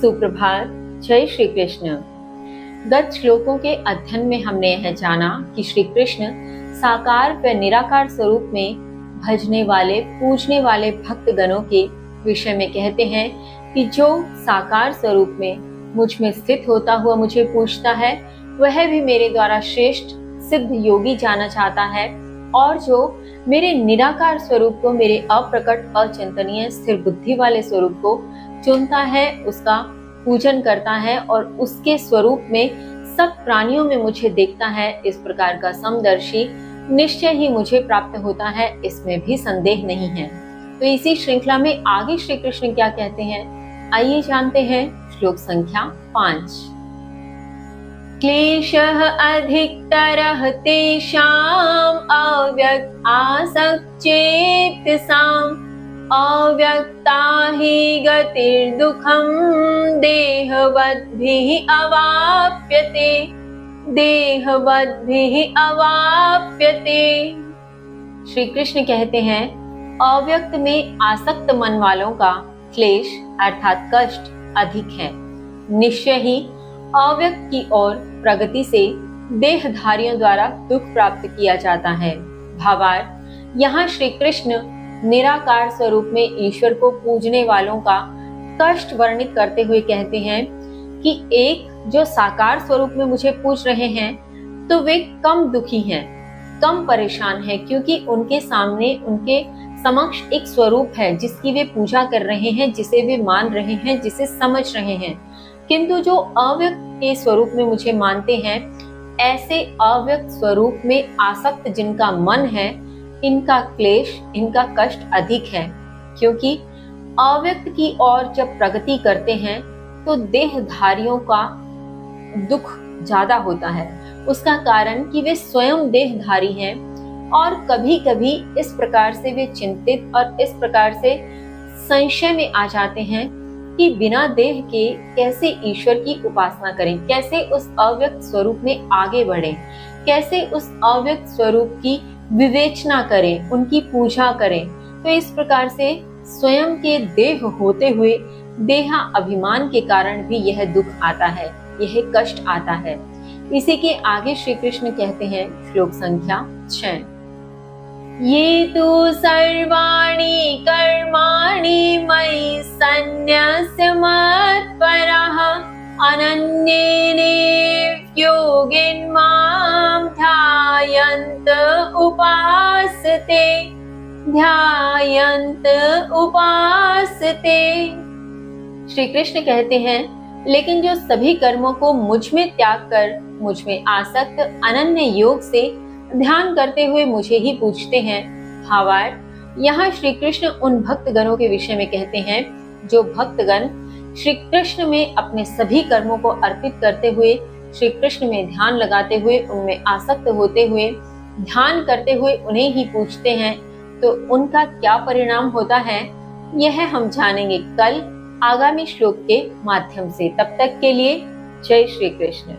सुप्रभात। जय श्री कृष्ण। गत श्लोकों के अध्ययन में हमने यह जाना कि श्री कृष्ण साकार व निराकार स्वरूप में भजने वाले पूजने वाले भक्तगणों के विषय में कहते हैं कि जो साकार स्वरूप में मुझ में स्थित होता हुआ मुझे पूजता है वह भी मेरे द्वारा श्रेष्ठ सिद्ध योगी जाना चाहता है, और जो मेरे निराकार स्वरूप को, मेरे अप्रकट अचिंतनीय स्थिर बुद्धि वाले स्वरूप को चुनता है, उसका पूजन करता है और उसके स्वरूप में सब प्राणियों में मुझे देखता है, इस प्रकार का समदर्शी निश्चय ही मुझे प्राप्त होता है, इसमें भी संदेह नहीं है। तो इसी श्रृंखला में आगे श्री कृष्ण क्या कहते हैं, आइए जानते हैं। श्लोक संख्या 5। क्लेशः अधिकतरः तेषाम् अव्यक्त आसक्त्येप्यसाम् अव्यक्ता हि गतिर्दुःखं देहवद्भिः अवाप्यते। श्री कृष्ण कहते हैं, अव्यक्त में आसक्त मन वालों का क्लेश अर्थात कष्ट अधिक है। निश्चय ही अव्यक्त की ओर प्रगति से देहधारियों द्वारा दुख प्राप्त किया जाता है। भावार्थ, यहाँ श्री कृष्ण निराकार स्वरूप में ईश्वर को पूजने वालों का कष्ट वर्णित करते हुए कहते हैं कि एक जो साकार स्वरूप में मुझे पूज रहे हैं तो वे कम दुखी हैं, कम परेशान हैं, क्योंकि उनके सामने, उनके समक्ष एक स्वरूप है जिसकी वे पूजा कर रहे हैं, जिसे वे मान रहे हैं, जिसे समझ रहे हैं। किंतु जो अव्यक्त के स्वरूप में मुझे मानते हैं, ऐसे अव्यक्त स्वरूप में आसक्त जिनका मन है, इनका क्लेश, इनका कष्ट अधिक है, क्योंकि अव्यक्त की ओर जब प्रगति करते हैं तो देहधारियों का दुख ज्यादा होता है। उसका कारण कि वे स्वयं देहधारी हैं और कभी कभी इस प्रकार से वे चिंतित और इस प्रकार से संशय में आ जाते हैं कि बिना देह के कैसे ईश्वर की उपासना करें, कैसे उस अव्यक्त स्वरूप में आगे बढ़ें, कैसे उस अव्यक्त स्वरूप की विवेचना करें, उनकी पूजा करें। तो इस प्रकार से स्वयं के देह होते हुए देहा अभिमान के कारण भी यह दुख आता है, यह कष्ट आता है। इसी के आगे श्री कृष्ण कहते हैं, श्लोक संख्या 6। ये तु सर्वाणि कर्माणि मयि सन्न्यस्य मत्परः अनन्येन योगेन मां ध्यायन्त उपासते। श्री कृष्ण कहते हैं, लेकिन जो सभी कर्मों को मुझ में त्याग कर मुझ में आसक्त अनन्य योग से ध्यान करते हुए मुझे ही पूजते हैं। भावार्थ, यहाँ श्री कृष्ण उन भक्तगणों के विषय में कहते हैं जो भक्तगण श्री कृष्ण में अपने सभी कर्मों को अर्पित करते हुए, श्री कृष्ण में ध्यान लगाते हुए, उनमें आसक्त होते हुए, ध्यान करते हुए उन्हें ही पूजते हैं, तो उनका क्या परिणाम होता है यह हम जानेंगे कल आगामी श्लोक के माध्यम से। तब तक के लिए जय श्री कृष्ण।